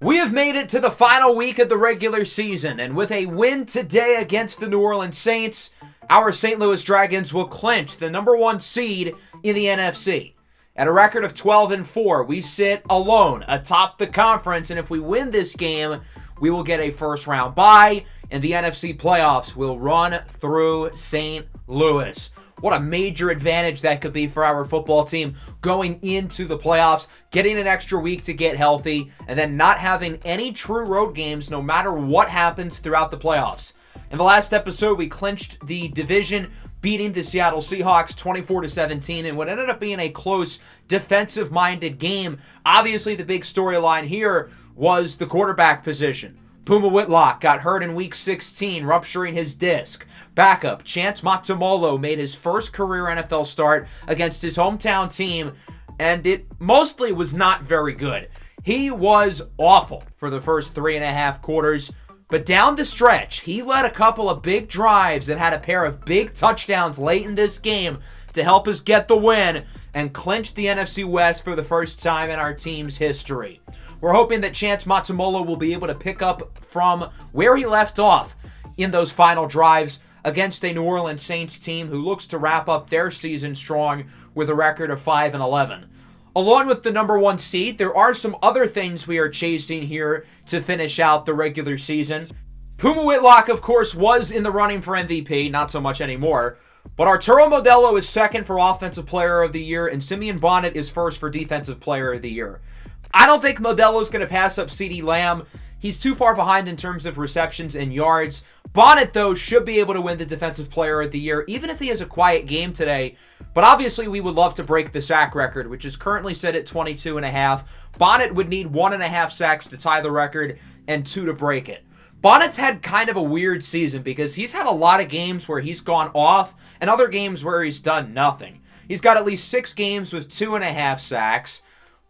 We have made it to the final week of the regular season, and with a win today against the New Orleans Saints, our St. Louis Dragons will clinch the number 1 seed in the NFC. At a record of 12-4, we sit alone atop the conference, and if we win this game, we will get a first-round bye, and the NFC playoffs will run through St. Louis. What a major advantage that could be for our football team going into the playoffs, getting an extra week to get healthy, and then not having any true road games no matter what happens throughout the playoffs. In the last episode, we clinched the division, beating the Seattle Seahawks 24-17 in what ended up being a close, defensive-minded game. Obviously, the big storyline here was the quarterback position. Puma Whitlock got hurt in Week 16, rupturing his disc. Backup, Chance Matamolo made his first career NFL start against his hometown team, and it mostly was not very good. He was awful for the first 3.5 quarters, but down the stretch, he led a couple of big drives and had a pair of big touchdowns late in this game to help us get the win and clinch the NFC West for the first time in our team's history. We're hoping that Chance Matamolo will be able to pick up from where he left off in those final drives against a New Orleans Saints team who looks to wrap up their season strong with a record of 5-11. Along with the number 1 seed, there are some other things we are chasing here to finish out the regular season. Puma Whitlock, of course, was in the running for MVP, not so much anymore. But Arturo Modelo is second for Offensive Player of the Year, and Simeon Bonnet is first for Defensive Player of the Year. I don't think Modelo's going to pass up CeeDee Lamb. He's too far behind in terms of receptions and yards. Bonnet, though, should be able to win the Defensive Player of the Year, even if he has a quiet game today. But obviously, we would love to break the sack record, which is currently set at 22.5. Bonnet would need 1.5 sacks to tie the record and 2 to break it. Bonnet's had kind of a weird season because he's had a lot of games where he's gone off and other games where he's done nothing. He's got at least 6 games with 2.5 sacks.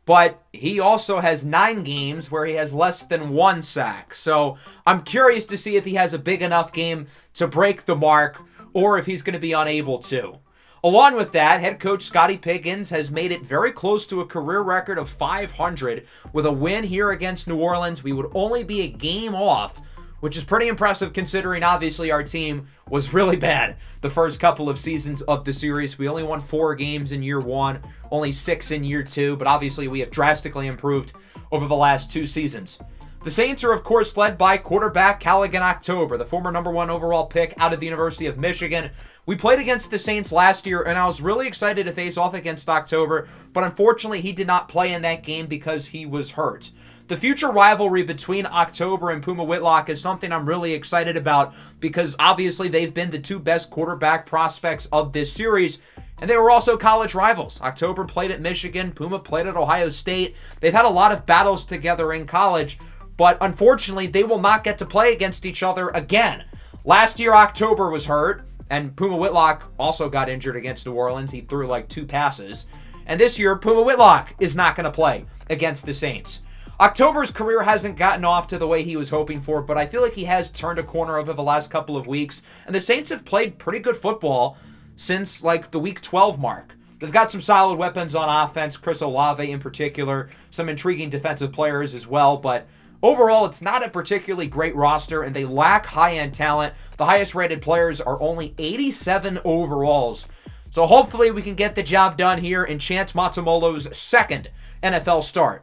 But he also has 9 games where he has less than 1 sack. So I'm curious to see if he has a big enough game to break the mark or if he's going to be unable to. Along with that, head coach Scotty Pickens has made it very close to a career record of 500 with a win here against New Orleans. We would only be a game off, which is pretty impressive considering obviously our team was really bad the first couple of seasons of the series. We only won 4 games in year 1, only 6 in year 2, but obviously we have drastically improved over the last 2 seasons. The Saints are, of course, led by quarterback Callaghan October, the former number 1 overall pick out of the University of Michigan. We played against the Saints last year, and I was really excited to face off against October, but unfortunately he did not play in that game because he was hurt. The future rivalry between October and Puma Whitlock is something I'm really excited about because obviously they've been the 2 best quarterback prospects of this series, and they were also college rivals. October played at Michigan, Puma played at Ohio State. They've had a lot of battles together in college, but unfortunately they will not get to play against each other again. Last year October was hurt, and Puma Whitlock also got injured against New Orleans. He threw like 2 passes. And this year Puma Whitlock is not going to play against the Saints. October's career hasn't gotten off to the way he was hoping for, but I feel like he has turned a corner over the last couple of weeks, and the Saints have played pretty good football since like the Week 12 mark. They've got some solid weapons on offense, Chris Olave in particular, some intriguing defensive players as well, but overall it's not a particularly great roster, and they lack high-end talent. The highest-rated players are only 87 overalls. So hopefully we can get the job done here in Chance Matamolo's second NFL start.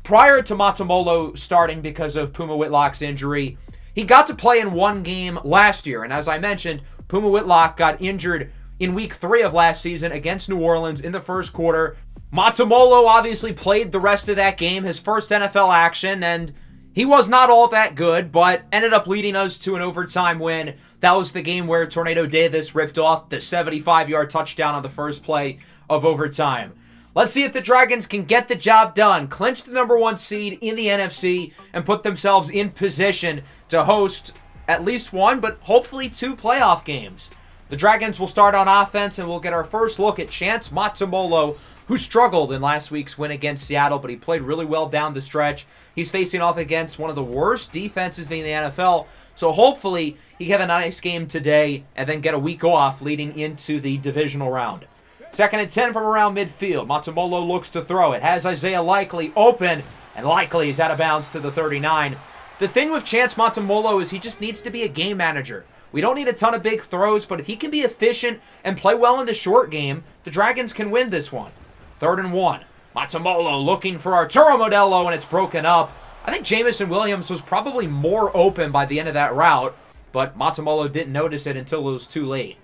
Prior to Matamolo starting because of Puma Whitlock's injury, he got to play in 1 game last year. And as I mentioned, Puma Whitlock got injured in Week 3 of last season against New Orleans in the first quarter. Matamolo obviously played the rest of that game, his first NFL action, and he was not all that good, but ended up leading us to an overtime win. That was the game where Tornado Davis ripped off the 75-yard touchdown on the first play of overtime. Let's see if the Dragons can get the job done, clinch the number 1 seed in the NFC, and put themselves in position to host at least 1, but hopefully 2 playoff games. The Dragons will start on offense, and we'll get our first look at Chance Matamolo, who struggled in last week's win against Seattle, but he played really well down the stretch. He's facing off against one of the worst defenses in the NFL, so hopefully he can have a nice game today and then get a week off leading into the divisional round. 2nd and 10 from around midfield. Matamolo looks to throw it. Has Isaiah Likely open. And Likely is out of bounds to the 39. The thing with Chance Montemolo is he just needs to be a game manager. We don't need a ton of big throws, but if he can be efficient and play well in the short game, the Dragons can win this one. 3rd and 1. Montemolo looking for Arturo Modelo, and it's broken up. I think Jamison Williams was probably more open by the end of that route, but Montemolo didn't notice it until it was too late.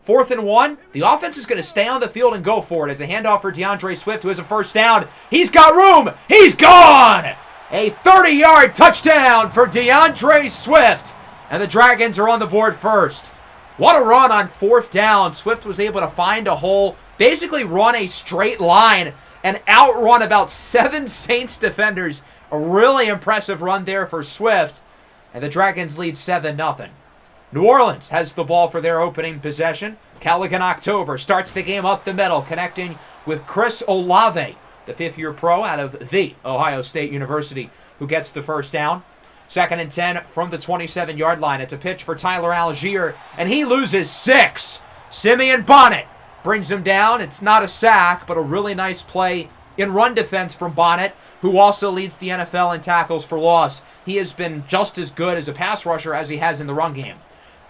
4th and 1. The offense is going to stay on the field and go for it. It's a handoff for DeAndre Swift, who has a first down. He's got room. He's gone. A 30-yard touchdown for DeAndre Swift. And the Dragons are on the board first. What a run on 4th down. Swift was able to find a hole, basically run a straight line, and outrun about 7 Saints defenders. A really impressive run there for Swift. And the Dragons lead 7-0. New Orleans has the ball for their opening possession. Callaghan October starts the game up the middle, connecting with Chris Olave, the 5th-year pro out of the Ohio State University, who gets the first down. 2nd and 10 from the 27-yard line. It's a pitch for Tyler Algier, and he loses 6. Simeon Bonnet brings him down. It's not a sack, but a really nice play in run defense from Bonnet, who also leads the NFL in tackles for loss. He has been just as good as a pass rusher as he has in the run game.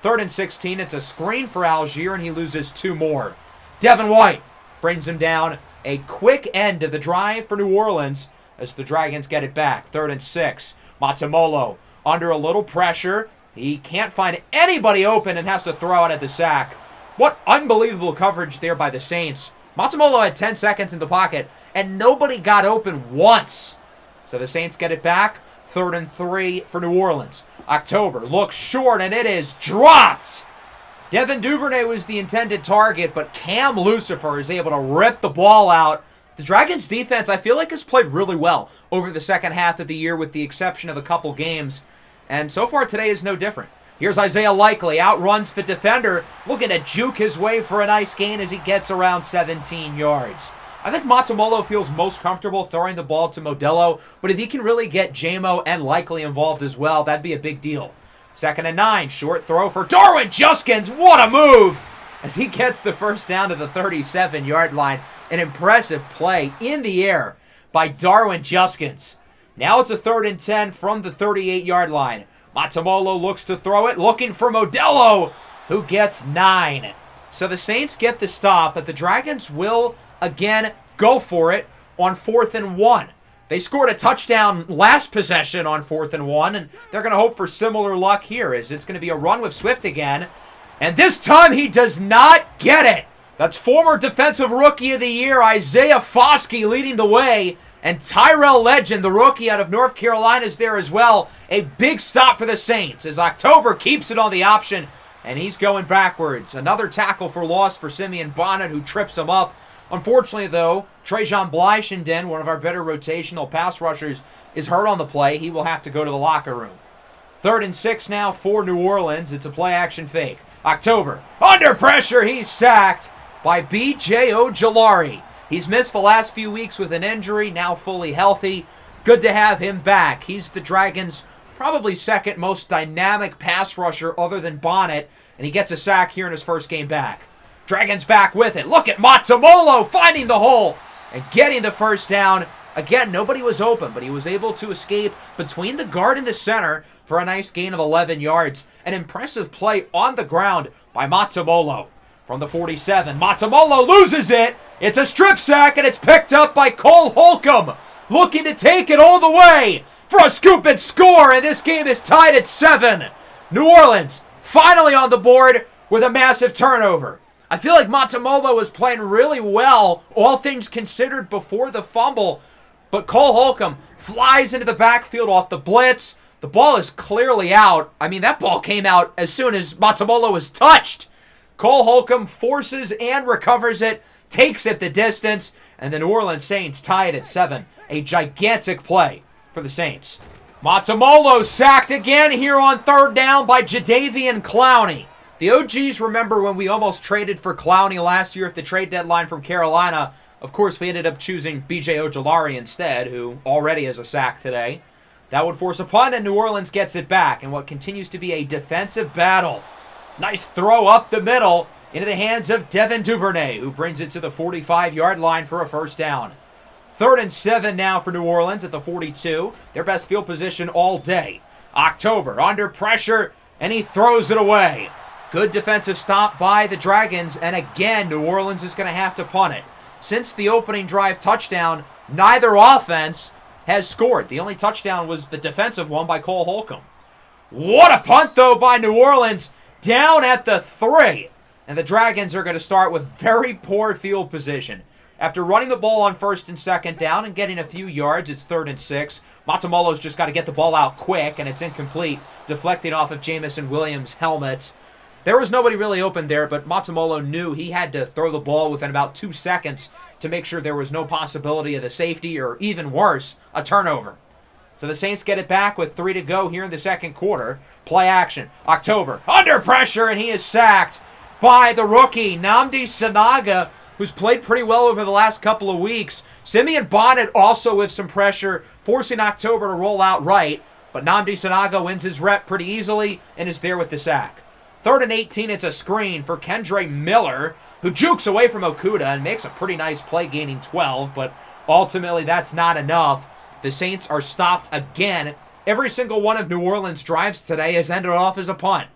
3rd and 16, it's a screen for Algier, and he loses 2 more. Devin White brings him down. A quick end to the drive for New Orleans as the Dragons get it back. 3rd and 6. Montemolo under a little pressure. He can't find anybody open and has to throw it at the sack. What unbelievable coverage there by the Saints. Montemolo had 10 seconds in the pocket, and nobody got open once. So the Saints get it back. 3rd and 3 for New Orleans. October looks short, and it is dropped. Devin Duvernay was the intended target, but Cam Lucifer is able to rip the ball out. The Dragons' defense, I feel like, has played really well over the second half of the year with the exception of a couple games. And so far today is no different. Here's Isaiah Likely, outruns the defender, looking to juke his way for a nice gain as he gets around 17 yards. I think Montemolo feels most comfortable throwing the ball to Modelo, but if he can really get Jamo and Likely involved as well, that'd be a big deal. 2nd and 9, short throw for Darwin Juskins. What a move! As he gets the first down to the 37-yard line. An impressive play in the air by Darwin Juskins. Now it's a 3rd and 10 from the 38-yard line. Montemolo looks to throw it, looking for Modelo, who gets 9. So the Saints get the stop, but the Dragons will again go for it on 4th and 1. They scored a touchdown last possession on 4th and 1, and they're going to hope for similar luck here, as it's going to be a run with Swift again. And this time he does not get it. That's former Defensive Rookie of the Year Isaiah Foskey leading the way. And Tyrell Legend, the rookie out of North Carolina, is there as well. A big stop for the Saints as October keeps it on the option. And he's going backwards. Another tackle for loss for Simeon Bonnet, who trips him up. Unfortunately, though, Trajan Blyshenden, one of our better rotational pass rushers, is hurt on the play. He will have to go to the locker room. 3rd and 6 now for New Orleans. It's a play-action fake. October, under pressure, he's sacked by B.J. Ojulari. He's missed the last few weeks with an injury, now fully healthy. Good to have him back. He's the Dragons' probably 2nd most dynamic pass rusher other than Bonnet, and he gets a sack here in his first game back. Dragons back with it. Look at Montemolo finding the hole and getting the first down. Again, nobody was open, but he was able to escape between the guard and the center for a nice gain of 11 yards. An impressive play on the ground by Montemolo. From the 47, Montemolo loses it. It's a strip sack, and it's picked up by Cole Holcomb, looking to take it all the way for a scoop and score, and this game is tied at 7. New Orleans finally on the board with a massive turnover. I feel like Montemolo was playing really well, all things considered, before the fumble, but Cole Holcomb flies into the backfield off the blitz. The ball is clearly out. I mean, that ball came out as soon as Montemolo was touched. Cole Holcomb forces and recovers it, takes it the distance, and the New Orleans Saints tie it at 7. A gigantic play for the Saints. Montemolo sacked again here on 3rd down by Jadeveon Clowney. The OGs remember when we almost traded for Clowney last year at the trade deadline from Carolina. Of course, we ended up choosing B.J. Ojulari instead, who already has a sack today. That would force a punt, and New Orleans gets it back in what continues to be a defensive battle. Nice throw up the middle into the hands of Devin Duvernay, who brings it to the 45-yard line for a first down. 3rd and 7 now for New Orleans at the 42. Their best field position all day. October under pressure, and he throws it away. Good defensive stop by the Dragons, and again, New Orleans is going to have to punt it. Since the opening drive touchdown, neither offense has scored. The only touchdown was the defensive one by Cole Holcomb. What a punt, though, by New Orleans, down at the 3. And the Dragons are going to start with very poor field position. After running the ball on 1st and 2nd down and getting a few yards, it's 3rd and 6. Matamolo's just got to get the ball out quick, and it's incomplete, deflecting off of Jamison Williams' helmet. There was nobody really open there, but Matamolo knew he had to throw the ball within about 2 seconds to make sure there was no possibility of a safety or, even worse, a turnover. So the Saints get it back with 3 to go here in the 2nd quarter. Play action. October under pressure, and he is sacked by the rookie, Nnamdi Sanaga, who's played pretty well over the last couple of weeks. Simeon Bonnet also with some pressure, forcing October to roll out right, but Nnamdi Sanaga wins his rep pretty easily and is there with the sack. 3rd and 18, it's a screen for Kendre Miller, who jukes away from Okuda and makes a pretty nice play, gaining 12, but ultimately that's not enough. The Saints are stopped again. Every single one of New Orleans' drives today has ended off as a punt.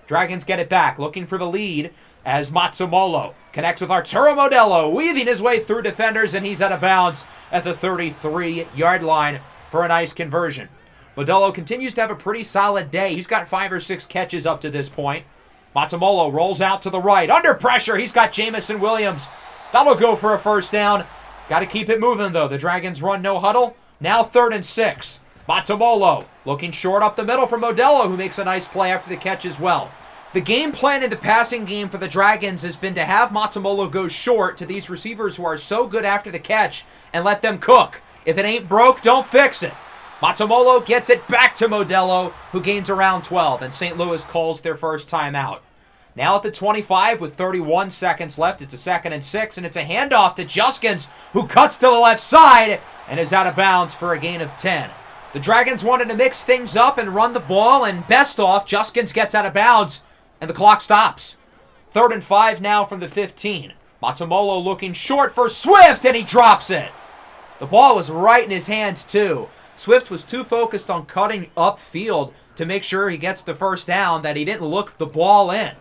Dragons get it back, looking for the lead as Matsumolo connects with Arturo Modelo, weaving his way through defenders, and he's out of bounds at the 33-yard line for a nice conversion. Modelo continues to have a pretty solid day. He's got 5 or 6 catches up to this point. Matsumolo rolls out to the right. Under pressure, he's got Jamison Williams. That'll go for a 1st down. Got to keep it moving, though. The Dragons run no huddle. Now 3rd and 6. Matsumolo looking short up the middle for Modelo, who makes a nice play after the catch as well. The game plan in the passing game for the Dragons has been to have Matsumolo go short to these receivers who are so good after the catch and let them cook. If it ain't broke, don't fix it. Matsumolo gets it back to Modelo, who gains around 12, and St. Louis calls their first timeout. Now at the 25 with 31 seconds left, it's a 2nd and 6, and it's a handoff to Juskins, who cuts to the left side and is out of bounds for a gain of 10. The Dragons wanted to mix things up and run the ball, and best off, Juskins gets out of bounds, and the clock stops. 3rd and 5 now from the 15. Matsumolo looking short for Swift, and he drops it. The ball was right in his hands, too. Swift was too focused on cutting upfield to make sure he gets the 1st down that he didn't look the ball in.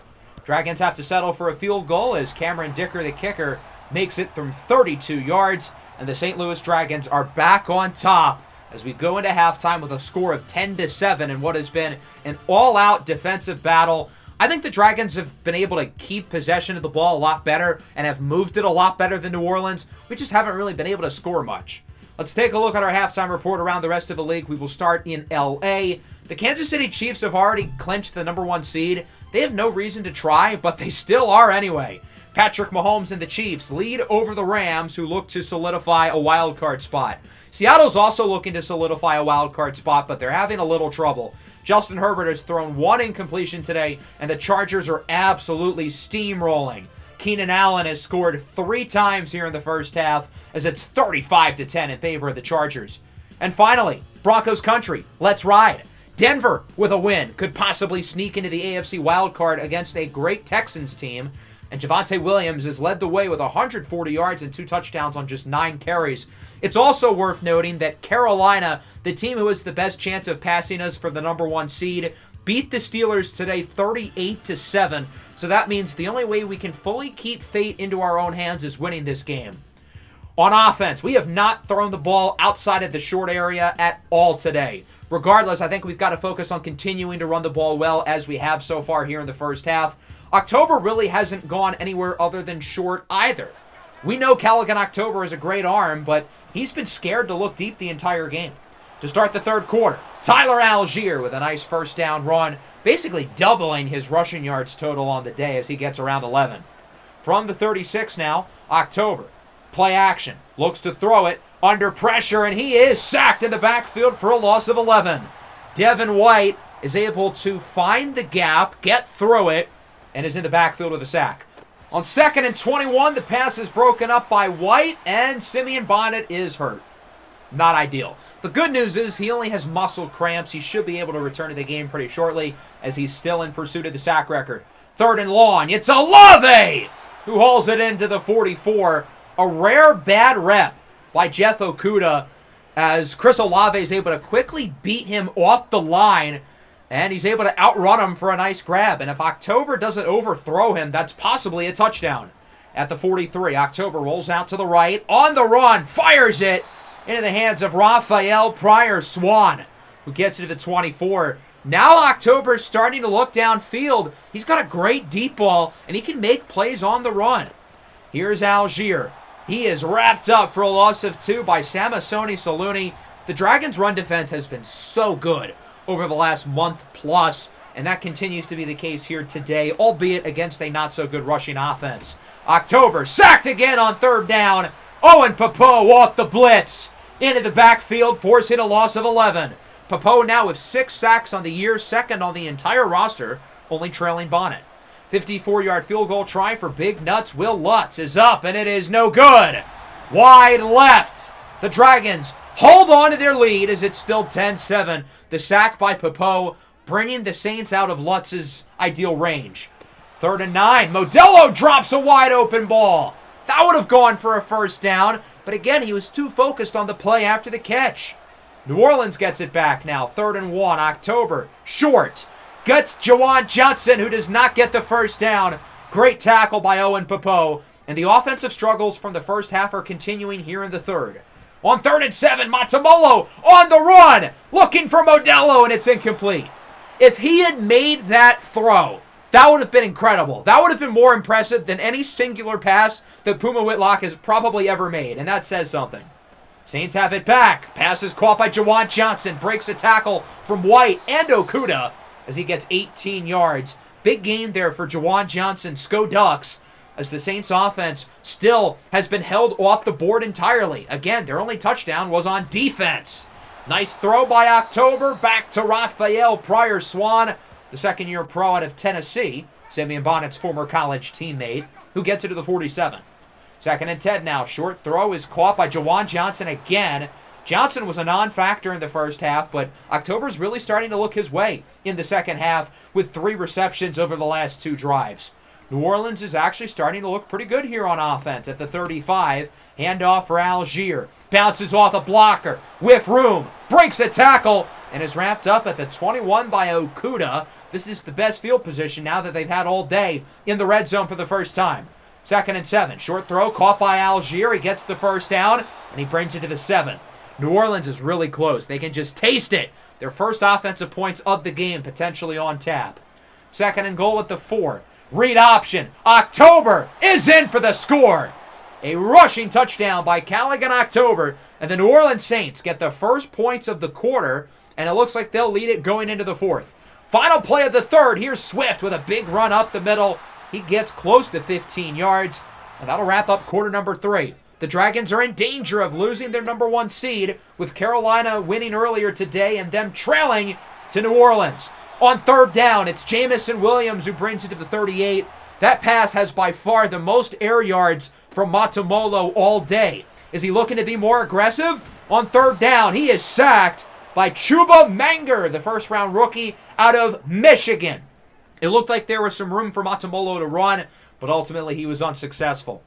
Dragons have to settle for a field goal as Cameron Dicker, the kicker, makes it from 32 yards, and the St. Louis Dragons are back on top as we go into halftime with a score of 10-7 in what has been an all-out defensive battle. I think the Dragons have been able to keep possession of the ball a lot better and have moved it a lot better than New Orleans. We just haven't really been able to score much. Let's take a look at our halftime report around the rest of the league. We will start in L.A. The Kansas City Chiefs have already clinched the number 1 seed. They have no reason to try, but they still are anyway. Patrick Mahomes and the Chiefs lead over the Rams, who look to solidify a wildcard spot. Seattle's also looking to solidify a wildcard spot, but they're having a little trouble. Justin Herbert has thrown 1 incompletion today, and the Chargers are absolutely steamrolling. Keenan Allen has scored 3 times here in the first half, as it's 35-10 in favor of the Chargers. And finally, Broncos country, let's ride. Denver, with a win, could possibly sneak into the AFC wildcard against a great Texans team. And Javonte Williams has led the way with 140 yards and 2 touchdowns on just 9 carries. It's also worth noting that Carolina, the team who has the best chance of passing us for the number 1 seed, beat the Steelers today 38-7. So that means the only way we can fully keep fate into our own hands is winning this game. On offense, we have not thrown the ball outside of the short area at all today. Regardless, I think we've got to focus on continuing to run the ball well as we have so far here in the first half. October really hasn't gone anywhere other than short either. We know Callaghan October is a great arm, but he's been scared to look deep the entire game. To start the 3rd quarter, Tyler Algier with a nice 1st down run, basically doubling his rushing yards total on the day as he gets around 11. From the 36 now, October. Play action. Looks to throw it. Under pressure, and he is sacked in the backfield for a loss of 11. Devin White is able to find the gap, get through it, and is in the backfield with a sack. On 2nd and 21, the pass is broken up by White, and Simeon Bonnet is hurt. Not ideal. The good news is he only has muscle cramps. He should be able to return to the game pretty shortly as he's still in pursuit of the sack record. 3rd and long. It's Olave who hauls it into the 44. A rare bad rep by Jeff Okuda as Chris Olave is able to quickly beat him off the line, and he's able to outrun him for a nice grab. And if October doesn't overthrow him, that's possibly a touchdown. At the 43, October rolls out to the right, on the run, fires it into the hands of Raphael Pryor-Swan, who gets it to the 24. Now October's starting to look downfield. He's got a great deep ball, and he can make plays on the run. Here's Algier. He is wrapped up for a loss of 2 by Samasoni Saluni. The Dragons' run defense has been so good over the last month plus, and that continues to be the case here today, albeit against a not-so-good rushing offense. October sacked again on 3rd down. Owen Popo off the blitz into the backfield, forcing a loss of 11. Popo now with 6 sacks on the year, second on the entire roster, only trailing Bonnet. 54-yard field goal try for Big Nuts. Will Lutz is up, and it is no good. Wide left. The Dragons hold on to their lead as it's still 10-7. The sack by Popo bringing the Saints out of Lutz's ideal range. 3rd and 9. Modelo drops a wide open ball. That would have gone for a first down, but again, he was too focused on the play after the catch. New Orleans gets it back now. 3rd and 1. October. Short. Gets Jawan Johnson, who does not get the first down. Great tackle by Owen Popo. And the offensive struggles from the first half are continuing here in the third. On 3rd and 7, Matamolo on the run. Looking for Modelo, and it's incomplete. If he had made that throw, that would have been incredible. That would have been more impressive than any singular pass that Puma Whitlock has probably ever made, and that says something. Saints have it back. Pass is caught by Jawan Johnson. Breaks a tackle from White and Okuda as he gets 18 yards. Big gain there for Jawan Johnson. Sko Ducks, as the Saints offense still has been held off the board entirely. Again, their only touchdown was on defense. Nice throw by October. Back to Raphael Pryor-Swan, the second-year pro out of Tennessee, Simeon Bonnet's former college teammate, who gets it to the 47. 2nd and 10 now. Short throw is caught by Jawan Johnson again. Johnson was a non-factor in the first half, but October's really starting to look his way in the second half with 3 receptions over the last 2 drives. New Orleans is actually starting to look pretty good here on offense at the 35. Handoff for Algier. Bounces off a blocker with room. Breaks a tackle and is wrapped up at the 21 by Okuda. This is the best field position now that they've had all day in the red zone for the first time. 2nd and 7. Short throw caught by Algier. He gets the first down, and he brings it to the 7. New Orleans is really close. They can just taste it. Their first offensive points of the game potentially on tap. 2nd and goal at the 4. Read option. October is in for the score. A rushing touchdown by Callaghan October, and the New Orleans Saints get the first points of the quarter, and it looks like they'll lead it going into the 4th. Final play of the 3rd. Here's Swift with a big run up the middle. He gets close to 15 yards, and that'll wrap up quarter number 3. The Dragons are in danger of losing their number 1 seed, with Carolina winning earlier today and them trailing to New Orleans. On 3rd down, it's Jamison Williams who brings it to the 38. That pass has by far the most air yards from Matamolo all day. Is he looking to be more aggressive? On 3rd down, he is sacked by Chuba Manger, the first-round rookie out of Michigan. It looked like there was some room for Matamolo to run, but ultimately he was unsuccessful.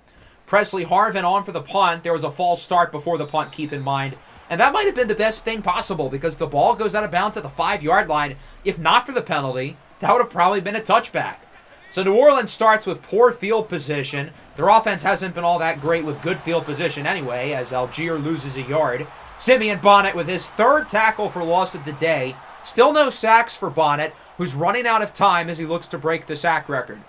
Presley Harvin on for the punt. There was a false start before the punt, keep in mind. And that might have been the best thing possible because the ball goes out of bounds at the 5-yard line. If not for the penalty, that would have probably been a touchback. So New Orleans starts with poor field position. Their offense hasn't been all that great with good field position anyway, as Algier loses a yard. Simeon Bonnet with his 3rd tackle for loss of the day. Still no sacks for Bonnet, who's running out of time as he looks to break the sack record.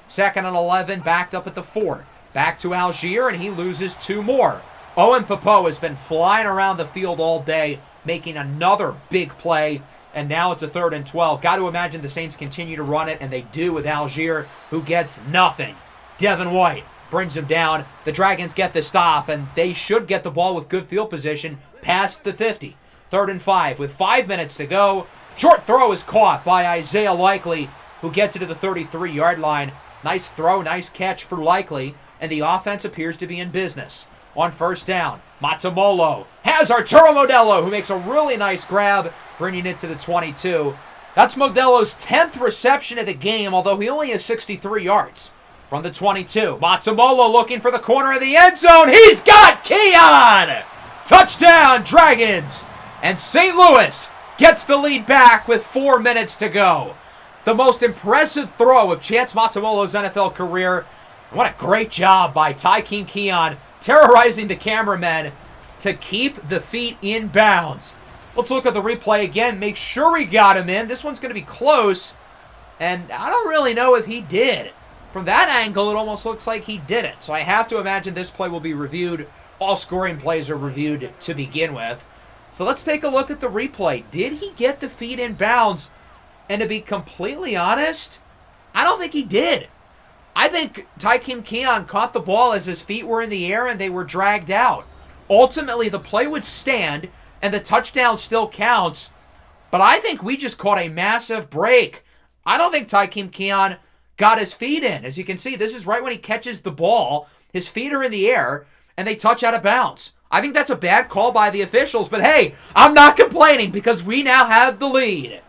2nd and 11, backed up at the 4. Back to Algier, and he loses 2 more. Owen Popo has been flying around the field all day, making another big play, and now it's a 3rd and 12. Got to imagine the Saints continue to run it, and they do with Algier, who gets nothing. Devin White brings him down. The Dragons get the stop, and they should get the ball with good field position past the 50. 3rd and 5 with 5 minutes to go. Short throw is caught by Isaiah Likely, who gets it to the 33-yard line. Nice throw, nice catch for Likely, and the offense appears to be in business. On 1st down, Matamolo has Arturo Modelo, who makes a really nice grab, bringing it to the 22. That's Modelo's 10th reception of the game, although he only has 63 yards. From the 22, Matsumolo looking for the corner of the end zone. He's got Keon! Touchdown, Dragons! And St. Louis gets the lead back with 4 minutes to go. The most impressive throw of Chance Matsumolo's NFL career. What a great job by Tykeem Keon, terrorizing the cameramen to keep the feet in bounds. Let's look at the replay again, make sure we got him in. This one's going to be close, and I don't really know if he did. From that angle, it almost looks like he didn't. So I have to imagine this play will be reviewed. All scoring plays are reviewed to begin with. So let's take a look at the replay. Did he get the feet in bounds? And to be completely honest, I don't think he did. I think Tykeem Keon caught the ball as his feet were in the air and they were dragged out. Ultimately, the play would stand and the touchdown still counts. But I think we just caught a massive break. I don't think Tykeem Keon got his feet in. As you can see, this is right when he catches the ball. His feet are in the air, and they touch out of bounds. I think that's a bad call by the officials, but hey, I'm not complaining because we now have the lead.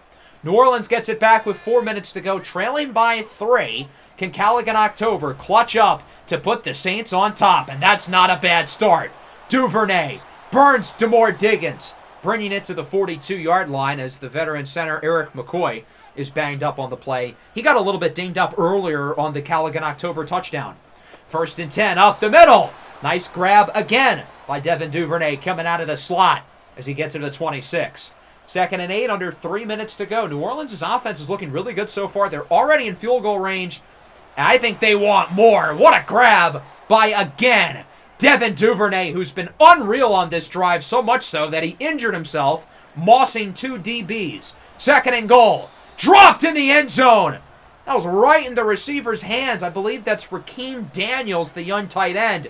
New Orleans gets it back with 4 minutes to go, trailing by 3. Can Callaghan October clutch up to put the Saints on top? And that's not a bad start. Duvernay burns Demore Diggins, bringing it to the 42-yard line as the veteran center Eric McCoy is banged up on the play. He got a little bit dinged up earlier on the Callaghan October touchdown. 1st and 10 up the middle. Nice grab again by Devin Duvernay coming out of the slot as he gets to the 26. 2nd and 8, under 3 minutes to go. New Orleans' offense is looking really good so far. They're already in field goal range. I think they want more. What a grab by, again, Devin Duvernay, who's been unreal on this drive, so much so that he injured himself, mossing 2 DBs. 2nd and goal. Dropped in the end zone. That was right in the receiver's hands. I believe that's Rakeem Daniels, the young tight end.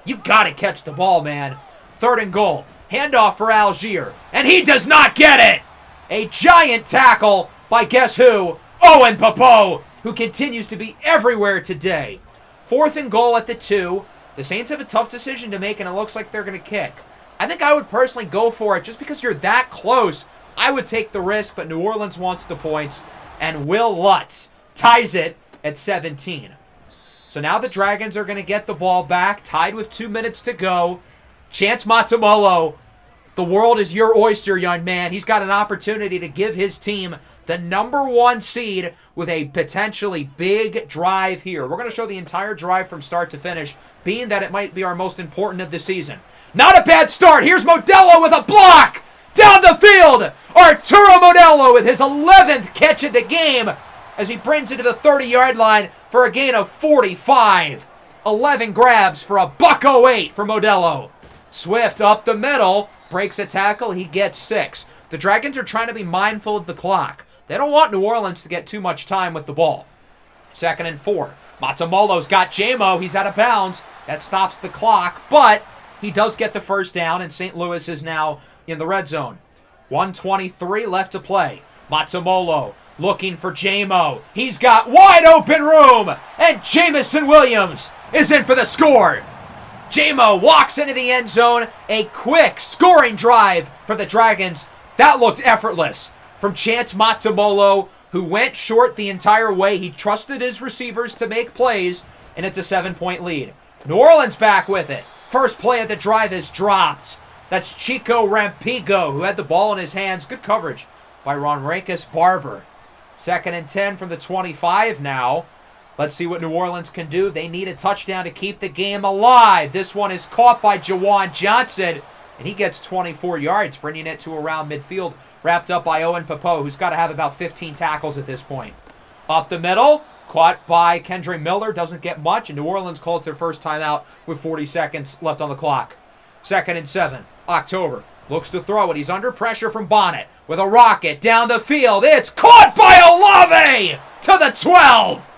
You got to catch the ball, man. 3rd and goal. Handoff for Algier. And he does not get it. A giant tackle by guess who? Owen Popo, who continues to be everywhere today. 4th and goal at the 2. The Saints have a tough decision to make, and it looks like they're going to kick. I think I would personally go for it. Just because you're that close, I would take the risk, but New Orleans wants the points. And Will Lutz ties it at 17. So now the Dragons are going to get the ball back, tied with 2 minutes to go. Chance Matsumolo, the world is your oyster, young man. He's got an opportunity to give his team the #1 seed with a potentially big drive here. We're going to show the entire drive from start to finish, being that it might be our most important of the season. Not a bad start. Here's Modelo with a block. Down the field, Arturo Modelo with his 11th catch of the game as he brings it to the 30-yard line for a gain of 45. 11 grabs for a $108 for Modelo. Swift up the middle, breaks a tackle, he gets 6. The Dragons are trying to be mindful of the clock. They don't want New Orleans to get too much time with the ball. 2nd and 4. Matsumolo's got Jamo, he's out of bounds. That stops the clock, but he does get the first down, and St. Louis is now in the red zone. 1:23 left to play. Matsumolo looking for Jamo. He's got wide open room, and Jamison Williams is in for the score. Jamo walks into the end zone. A quick scoring drive for the Dragons. That looked effortless from Chance Matsumolo, who went short the entire way. He trusted his receivers to make plays, and it's a 7-point lead. New Orleans back with it. First play of the drive is dropped. That's Chico Rampigo, who had the ball in his hands. Good coverage by Ronrakis Barber. 2nd and 10 from the 25 now. Let's see what New Orleans can do. They need a touchdown to keep the game alive. This one is caught by Jawan Johnson, and he gets 24 yards, bringing it to around midfield, wrapped up by Owen Popo, who's got to have about 15 tackles at this point. Up the middle, caught by Kendre Miller, doesn't get much, and New Orleans calls their first timeout with 40 seconds left on the clock. 2nd and 7, October looks to throw it. He's under pressure from Bonnet with a rocket down the field. It's caught by Olave to the 12.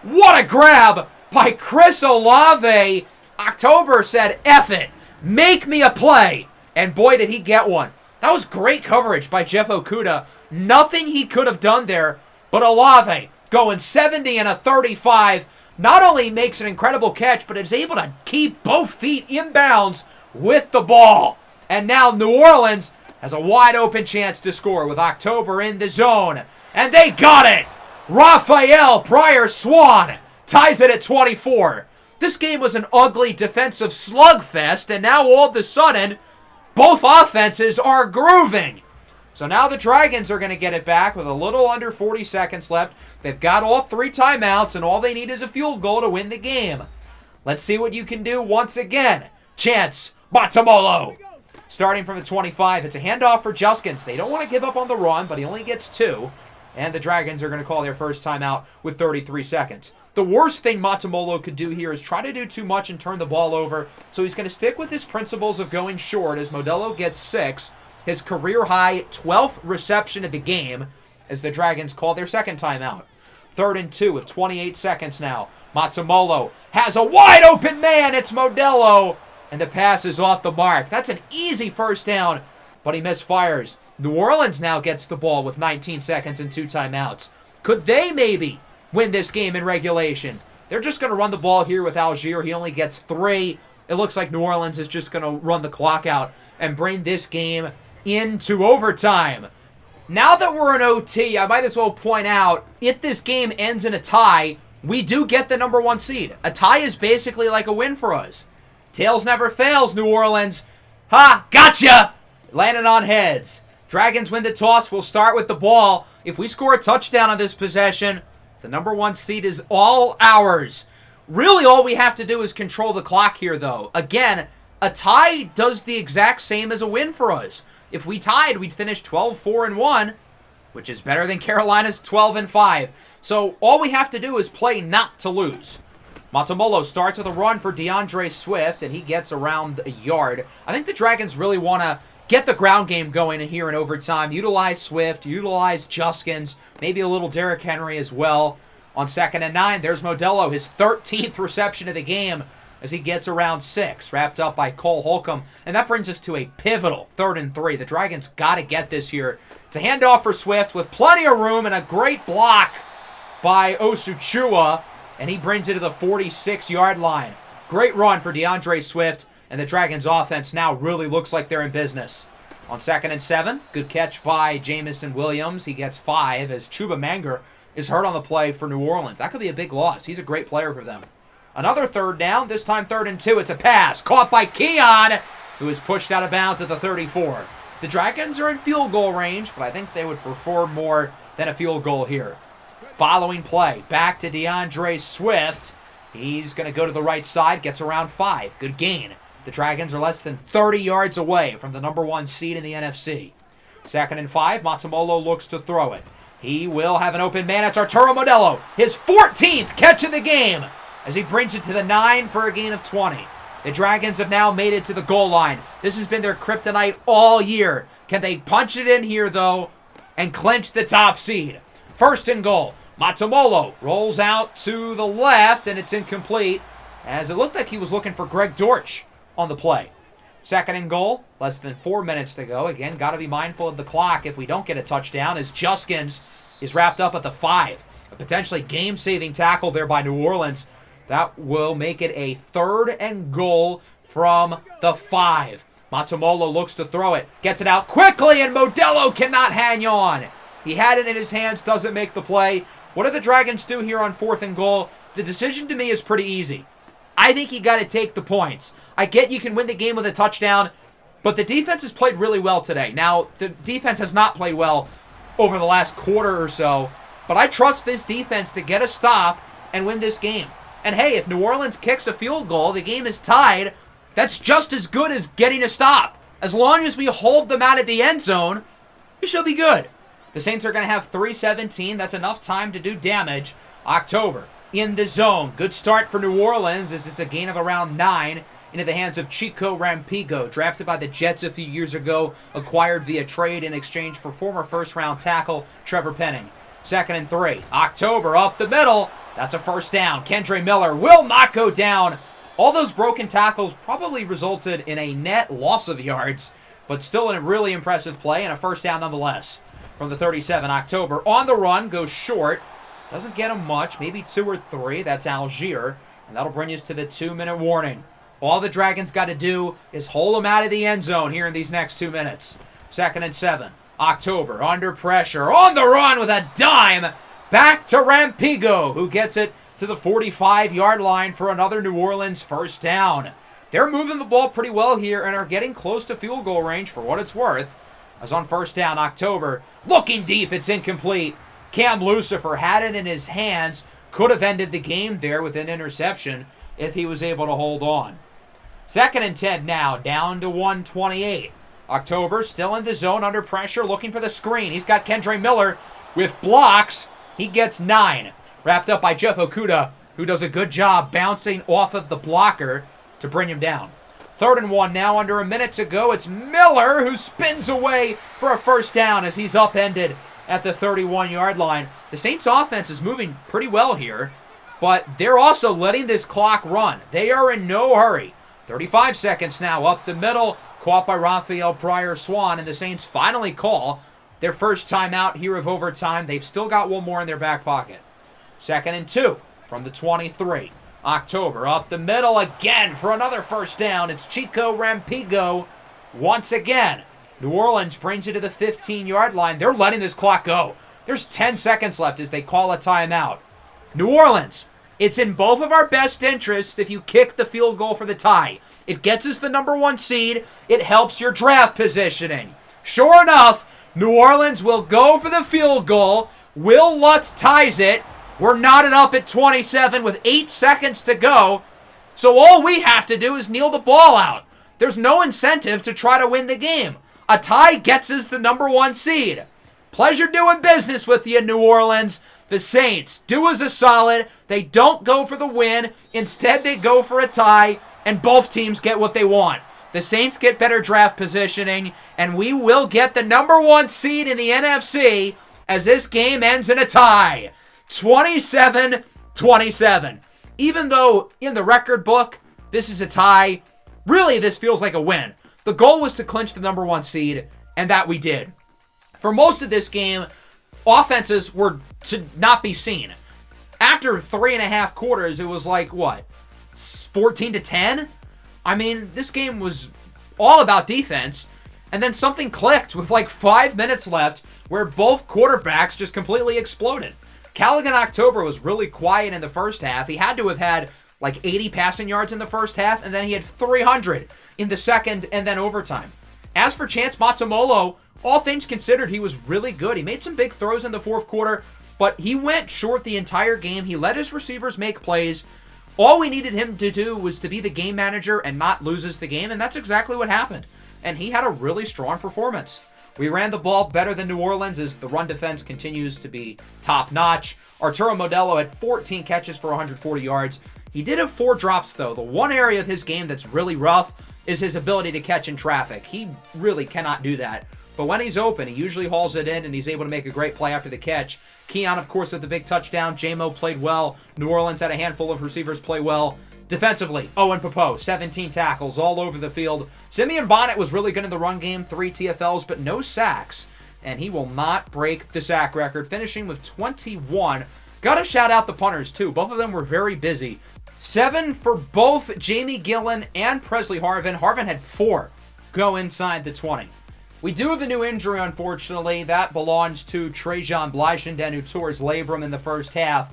What a grab by Chris Olave. October said, F it, make me a play. And boy, did he get one. That was great coverage by Jeff Okuda. Nothing he could have done there, but Olave going 70 and a 35. Not only makes an incredible catch, but is able to keep both feet in bounds with the ball. And now New Orleans has a wide open chance to score with October in the zone. And they got it. Raphael Pryor Swan ties it at 24. This game was an ugly defensive slugfest, and now all of a sudden, both offenses are grooving. So now the Dragons are going to get it back with a little under 40 seconds left. They've got all 3 timeouts, and all they need is a field goal to win the game. Let's see what you can do once again. Chance Matamolo. Starting from the 25, it's a handoff for Juskins. They don't want to give up on the run, but he only gets 2. And the Dragons are going to call their first timeout with 33 seconds. The worst thing Matamolo could do here is try to do too much and turn the ball over. So he's going to stick with his principles of going short as Modelo gets 6. His career-high 12th reception of the game as the Dragons call their second timeout. 3rd and 2 with 28 seconds now. Matamolo has a wide-open man. It's Modelo. And the pass is off the mark. That's an easy first down, but he misfires. New Orleans now gets the ball with 19 seconds and 2 timeouts. Could they maybe win this game in regulation? They're just going to run the ball here with Algier. He only gets 3. It looks like New Orleans is just going to run the clock out and bring this game into overtime. Now that we're in OT, I might as well point out, if this game ends in a tie, we do get the number 1 seed. A tie is basically like a win for us. Tails never fails, New Orleans. Ha! Gotcha! Landing on heads. Dragons win the toss. We'll start with the ball. If we score a touchdown on this possession, the number 1 seed is all ours. Really, all we have to do is control the clock here, though. Again, a tie does the exact same as a win for us. If we tied, we'd finish 12-4-1, which is better than Carolina's 12-5. So all we have to do is play not to lose. Matamolo starts with a run for DeAndre Swift, and he gets around a yard. I think the Dragons really want to get the ground game going here in overtime. Utilize Swift, utilize Juskins, maybe a little Derrick Henry as well. On 2nd and 9, there's Modelo, his 13th reception of the game as he gets around 6, wrapped up by Cole Holcomb. And that brings us to a pivotal 3rd and 3. The Dragons got to get this here. It's a handoff for Swift with plenty of room and a great block by Osuchua, and he brings it to the 46-yard line. Great run for DeAndre Swift, and the Dragons' offense now really looks like they're in business. On 2nd and 7, good catch by Jamison Williams. He gets 5 as Chuba Manger is hurt on the play for New Orleans. That could be a big loss. He's a great player for them. Another 3rd down, this time 3rd and 2. It's a pass caught by Keon, who is pushed out of bounds at the 34. The Dragons are in field goal range, but I think they would prefer more than a field goal here. Following play, back to DeAndre Swift. He's going to go to the right side, gets around 5. Good gain. The Dragons are less than 30 yards away from the number 1 seed in the NFC. 2nd and 5, Matamolo looks to throw it. He will have an open man. It's Arturo Modelo, his 14th catch of the game, as he brings it to the 9 for a gain of 20. The Dragons have now made it to the goal line. This has been their kryptonite all year. Can they punch it in here, though, and clinch the top seed? 1st and goal. Matamolo rolls out to the left, and it's incomplete, as it looked like he was looking for Greg Dortch on the play. 2nd and goal, less than 4 minutes to go. Again, got to be mindful of the clock if we don't get a touchdown, as Juskins is wrapped up at the 5. A potentially game-saving tackle there by New Orleans. That will make it a 3rd and goal from the 5. Matamolo looks to throw it, gets it out quickly, and Modelo cannot hang on. He had it in his hands, doesn't make the play. What do the Dragons do here on 4th and goal? The decision to me is pretty easy. I think you got to take the points. I get you can win the game with a touchdown, but the defense has played really well today. Now, the defense has not played well over the last quarter or so, but I trust this defense to get a stop and win this game. And hey, if New Orleans kicks a field goal, the game is tied. That's just as good as getting a stop. As long as we hold them out at the end zone, we should be good. The Saints are going to have 3:17. That's enough time to do damage. October in the zone. Good start for New Orleans as it's a gain of around 9 into the hands of Chico Rampigo, drafted by the Jets a few years ago, acquired via trade in exchange for former first-round tackle Trevor Penning. 2nd and 3. October up the middle. That's a 1st down. Kendre Miller will not go down. All those broken tackles probably resulted in a net loss of yards, but still a really impressive play and a 1st down nonetheless. From the 37, October on the run, goes short. Doesn't get him much, maybe 2 or 3. That's Algier, and that'll bring us to the 2-minute warning. All the Dragons got to do is hold them out of the end zone here in these next 2 minutes. 2nd and 7. October under pressure, on the run with a dime. Back to Rampigo, who gets it to to the 45-yard line for another New Orleans first down. They're moving the ball pretty well here and are getting close to field goal range for what it's worth. As on first down, October, looking deep, it's incomplete. Cam Lucifer had it in his hands, could have ended the game there with an interception if he was able to hold on. 2nd and 10 now, down to 128. October still in the zone under pressure, looking for the screen. He's got Kendre Miller with blocks. He gets 9. Wrapped up by Jeff Okudah, who does a good job bouncing off of the blocker to bring him down. 3rd and 1 now, under a minute to go. It's Miller who spins away for a first down as he's upended at the 31-yard line. The Saints offense is moving pretty well here, but they're also letting this clock run. They are in no hurry. 35 seconds now, up the middle, caught by Raphael Pryor-Swan, and the Saints finally call their first timeout here of overtime. They've still got one more in their back pocket. 2nd and 2 from the 23. October up the middle again for another first down. It's Chico Rampigo once again. New Orleans brings it to the 15-yard line. They're letting this clock go. There's 10 seconds left as they call a timeout. New Orleans, it's in both of our best interests if you kick the field goal for the tie. It gets us the number 1 seed. It helps your draft positioning. Sure enough, New Orleans will go for the field goal. Will Lutz ties it. We're knotted up at 27 with 8 seconds to go. So all we have to do is kneel the ball out. There's no incentive to try to win the game. A tie gets us the number 1 seed. Pleasure doing business with you, New Orleans. The Saints do us a solid. They don't go for the win. Instead, they go for a tie, and both teams get what they want. The Saints get better draft positioning, and we will get the number 1 seed in the NFC as this game ends in a tie. 27-27. Even though in the record book, this is a tie, really this feels like a win. The goal was to clinch the number 1 seed, and that we did. For most of this game, offenses were to not be seen. After 3.5 quarters, it was like, what, 14-10? I mean, this game was all about defense, and then something clicked with like 5 minutes left where both quarterbacks just completely exploded. Callaghan October was really quiet in the first half. He had to have had like 80 passing yards in the first half, and then he had 300 in the second and then overtime. As for Chance Matsumolo, all things considered, he was really good. He made some big throws in the fourth quarter, but he went short the entire game. He let his receivers make plays. All we needed him to do was to be the game manager and not lose us the game, and that's exactly what happened. And he had a really strong performance. We ran the ball better than New Orleans as the run defense continues to be top-notch. Arturo Modelo had 14 catches for 140 yards. He did have 4 drops, though. The one area of his game that's really rough is his ability to catch in traffic. He really cannot do that. But when he's open, he usually hauls it in, and he's able to make a great play after the catch. Keon, of course, with the big touchdown. J-Mo played well. New Orleans had a handful of receivers play well. Defensively, Owen Popo, 17 tackles all over the field. Simeon Bonnet was really good in the run game, 3 TFLs, but no sacks. And he will not break the sack record, finishing with 21. Gotta shout out the punters, too. Both of them were very busy. 7 for both Jamie Gillen and Presley Harvin. Harvin had 4 go inside the 20. We do have a new injury, unfortunately. That belongs to Trajan Blyshenden, who tore his labrum in the first half.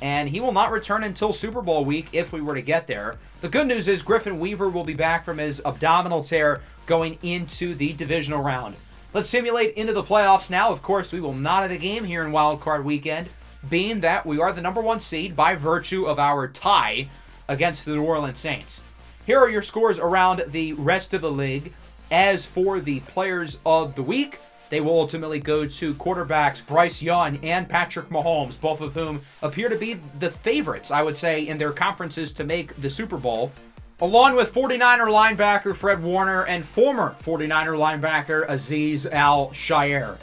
And he will not return until Super Bowl week if we were to get there. The good news is Griffin Weaver will be back from his abdominal tear going into the divisional round. Let's simulate into the playoffs now. Of course, we will not have a game here in Wild Card Weekend, being that we are the number 1 seed by virtue of our tie against the New Orleans Saints. Here are your scores around the rest of the league. As for the players of the week, they will ultimately go to quarterbacks Bryce Young and Patrick Mahomes, both of whom appear to be the favorites, I would say, in their conferences to make the Super Bowl, along with 49er linebacker Fred Warner and former 49er linebacker Azeez Al-Shaair.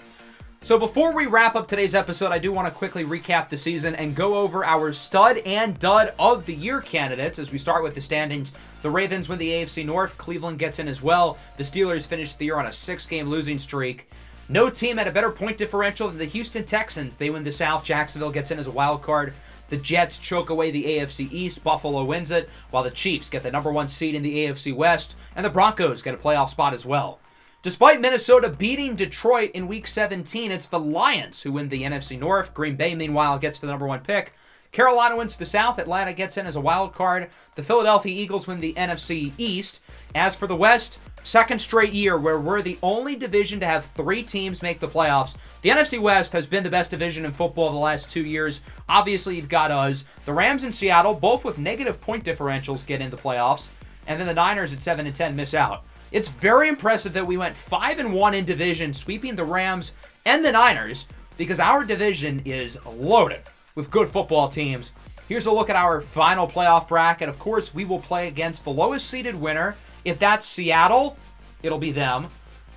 So before we wrap up today's episode, I do want to quickly recap the season and go over our stud and dud of the year candidates as we start with the standings. The Ravens win the AFC North. Cleveland gets in as well. The Steelers finished the year on a 6-game losing streak. No team had a better point differential than the Houston Texans. They win the South. Jacksonville gets in as a wild card. The Jets choke away the AFC East. Buffalo wins it, while the Chiefs get the number 1 seed in the AFC West, and the Broncos get a playoff spot as well. Despite Minnesota beating Detroit in Week 17, it's the Lions who win the NFC North. Green Bay, meanwhile, gets the number 1 pick. Carolina wins the South. Atlanta gets in as a wild card. The Philadelphia Eagles win the NFC East. As for the West, second straight year where we're the only division to have 3 teams make the playoffs. The NFC West has been the best division in football the last 2 years. Obviously, you've got us. The Rams and Seattle, both with negative point differentials, get into playoffs. And then the Niners at 7-10 miss out. It's very impressive that we went 5-1 in division, sweeping the Rams and the Niners, because our division is loaded with good football teams. Here's a look at our final playoff bracket. Of course, we will play against the lowest seeded winner. If that's Seattle, it'll be them.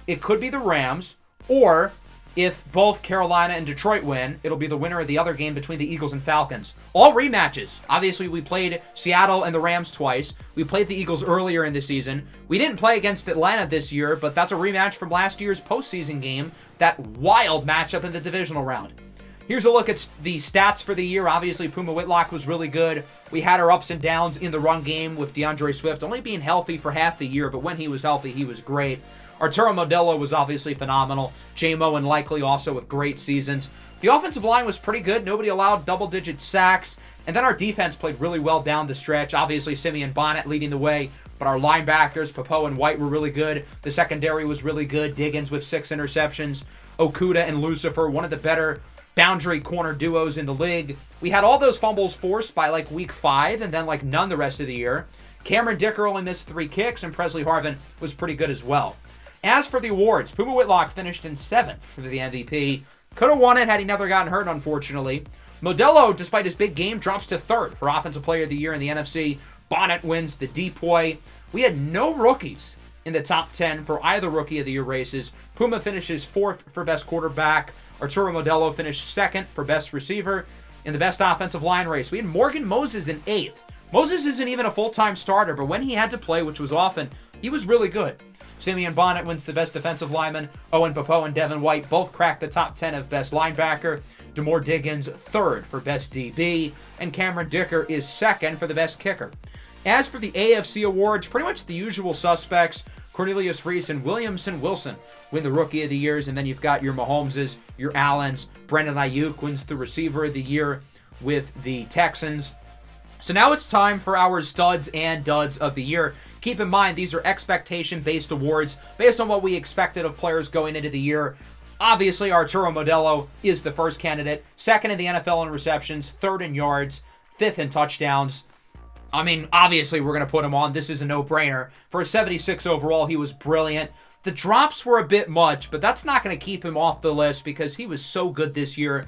It could be the Rams. Or if both Carolina and Detroit win, it'll be the winner of the other game between the Eagles and Falcons. All rematches. Obviously, we played Seattle and the Rams twice. We played the Eagles earlier in the season. We didn't play against Atlanta this year, but that's a rematch from last year's postseason game. That wild matchup in the divisional round. Here's a look at the stats for the year. Obviously, Puma Whitlock was really good. We had our ups and downs in the run game with DeAndre Swift only being healthy for half the year, but when he was healthy, he was great. Arturo Modelo was obviously phenomenal. J-Mo and Likely also with great seasons. The offensive line was pretty good. Nobody allowed double-digit sacks. And then our defense played really well down the stretch. Obviously, Simeon Bonnet leading the way. But our linebackers, Popo and White, were really good. The secondary was really good. Diggins with 6 interceptions. Okuda and Lucifer, one of the better boundary corner duos in the league. We had all those fumbles forced by like week 5 and then like none the rest of the year. Cameron Dicker only missed 3 kicks, and Presley Harvin was pretty good as well. As for the awards, Puma Whitlock finished in 7th for the MVP. Could have won it had he never gotten hurt, unfortunately. Modelo, despite his big game, drops to 3rd for Offensive Player of the Year in the NFC. Bonnet wins the DPOY. We had no rookies in the top 10 for either Rookie of the Year races. Puma finishes 4th for Best Quarterback. Arturo Modelo finished 2nd for Best Receiver. In the Best Offensive Line race, we had Morgan Moses in 8th. Moses isn't even a full-time starter, but when he had to play, which was often, he was really good. Simeon Bonnet wins the Best Defensive Lineman. Owen Popo and Devin White both cracked the top 10 of Best Linebacker. Demore Diggins 3rd for Best DB. And Cameron Dicker is 2nd for the Best Kicker. As for the AFC awards, pretty much the usual suspects. Cornelius Reese and Williamson Wilson win the Rookie of the Years, and then you've got your Mahomeses, your Allens. Brandon Ayuk wins the Receiver of the Year with the Texans. So now it's time for our studs and duds of the year. Keep in mind, these are expectation-based awards based on what we expected of players going into the year. Obviously, Arturo Modelo is the first candidate, 2nd in the NFL in receptions, 3rd in yards, 5th in touchdowns. I mean, obviously, we're going to put him on. This is a no-brainer. For a 76 overall, he was brilliant. The drops were a bit much, but that's not going to keep him off the list because he was so good this year.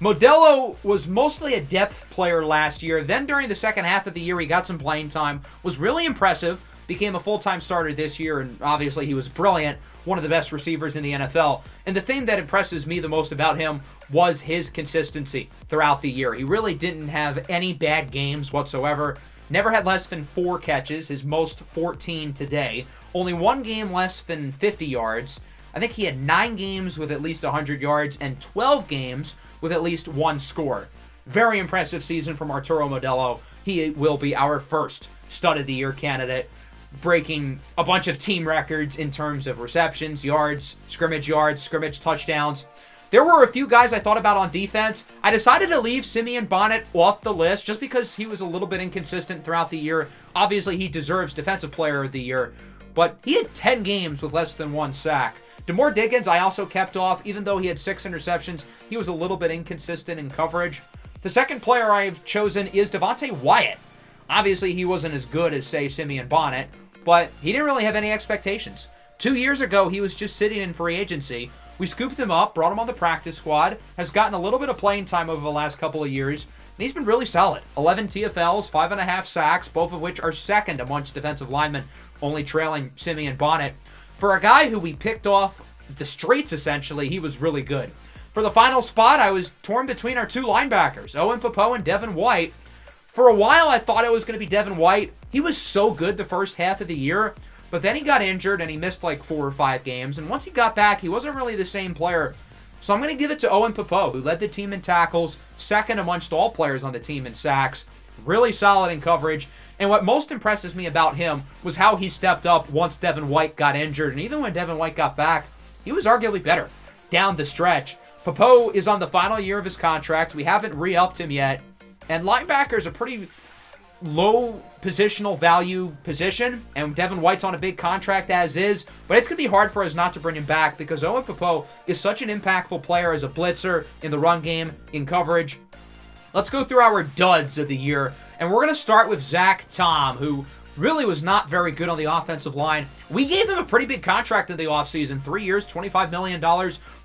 Modelo was mostly a depth player last year. Then during the second half of the year, he got some playing time. Was really impressive. Became a full-time starter this year, and obviously he was brilliant. One of the best receivers in the NFL. And the thing that impresses me the most about him was his consistency throughout the year. He really didn't have any bad games whatsoever. Never had less than 4 catches, his most 14 today. Only 1 game less than 50 yards. I think he had 9 games with at least 100 yards and 12 games with at least 1 score. Very impressive season from Arturo Modelo. He will be our first Stud of the Year candidate, breaking a bunch of team records in terms of receptions, yards, scrimmage touchdowns. There were a few guys I thought about on defense. I decided to leave Simeon Bonnet off the list just because he was a little bit inconsistent throughout the year. Obviously, he deserves Defensive Player of the Year, but he had 10 games with less than 1 sack. Demore Diggins, I also kept off. Even though he had 6 interceptions, he was a little bit inconsistent in coverage. The second player I've chosen is Devontae Wyatt. Obviously, he wasn't as good as, say, Simeon Bonnet, but he didn't really have any expectations. 2 years ago, he was just sitting in free agency. We scooped him up, brought him on the practice squad, has gotten a little bit of playing time over the last couple of years, and he's been really solid. 11 TFLs, 5.5 sacks, both of which are 2nd amongst defensive linemen, only trailing Simeon Bonnet. For a guy who we picked off the streets, essentially, he was really good. For the final spot, I was torn between our 2 linebackers, Owen Popo and Devin White. For a while, I thought it was going to be Devin White. He was so good the first half of the year, but then he got injured and he missed like 4 or 5 games. And once he got back, he wasn't really the same player. So I'm going to give it to Owen Popo, who led the team in tackles, 2nd amongst all players on the team in sacks. Really solid in coverage. And what most impresses me about him was how he stepped up once Devin White got injured. And even when Devin White got back, he was arguably better down the stretch. Popo is on the final year of his contract. We haven't re-upped him yet. And linebacker is a pretty low positional value position, and Devin White's on a big contract as is, but it's going to be hard for us not to bring him back because Owen Popo is such an impactful player as a blitzer in the run game, in coverage. Let's go through our duds of the year, and we're going to start with Zach Tom, who really was not very good on the offensive line. We gave him a pretty big contract in the offseason, 3 years, $25 million,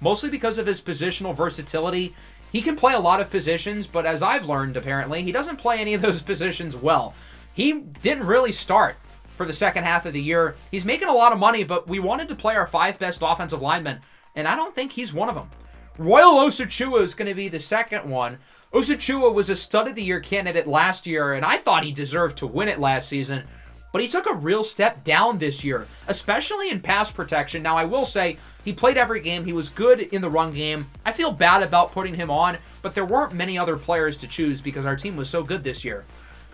mostly because of his positional versatility. He can play a lot of positions, but as I've learned, apparently, he doesn't play any of those positions well. He didn't really start for the second half of the year. He's making a lot of money, but we wanted to play our 5 best offensive linemen, and I don't think he's one of them. Royal Osachua is going to be the second one. Osachua was a stud of the year candidate last year, and I thought he deserved to win it last season, but he took a real step down this year, especially in pass protection. Now, I will say, he played every game. He was good in the run game. I feel bad about putting him on, but there weren't many other players to choose because our team was so good this year.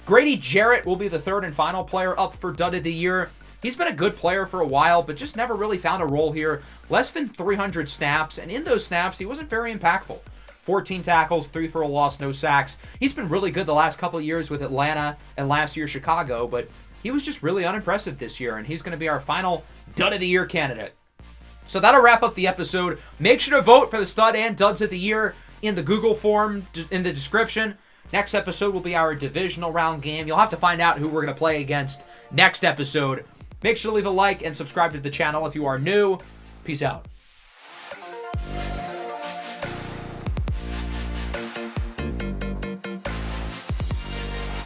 Grady Jarrett will be the third and final player up for Dud of the Year. He's been a good player for a while, but just never really found a role here. Less than 300 snaps, and in those snaps, he wasn't very impactful. 14 tackles, 3 for a loss, no sacks. He's been really good the last couple of years with Atlanta and last year Chicago, but he was just really unimpressive this year, and he's going to be our final Dud of the Year candidate. So that'll wrap up the episode. Make sure to vote for the Stud and Duds of the Year in the Google form in the description. Next episode will be our divisional round game. You'll have to find out who we're going to play against next episode. Make sure to leave a like and subscribe to the channel if you are new. Peace out.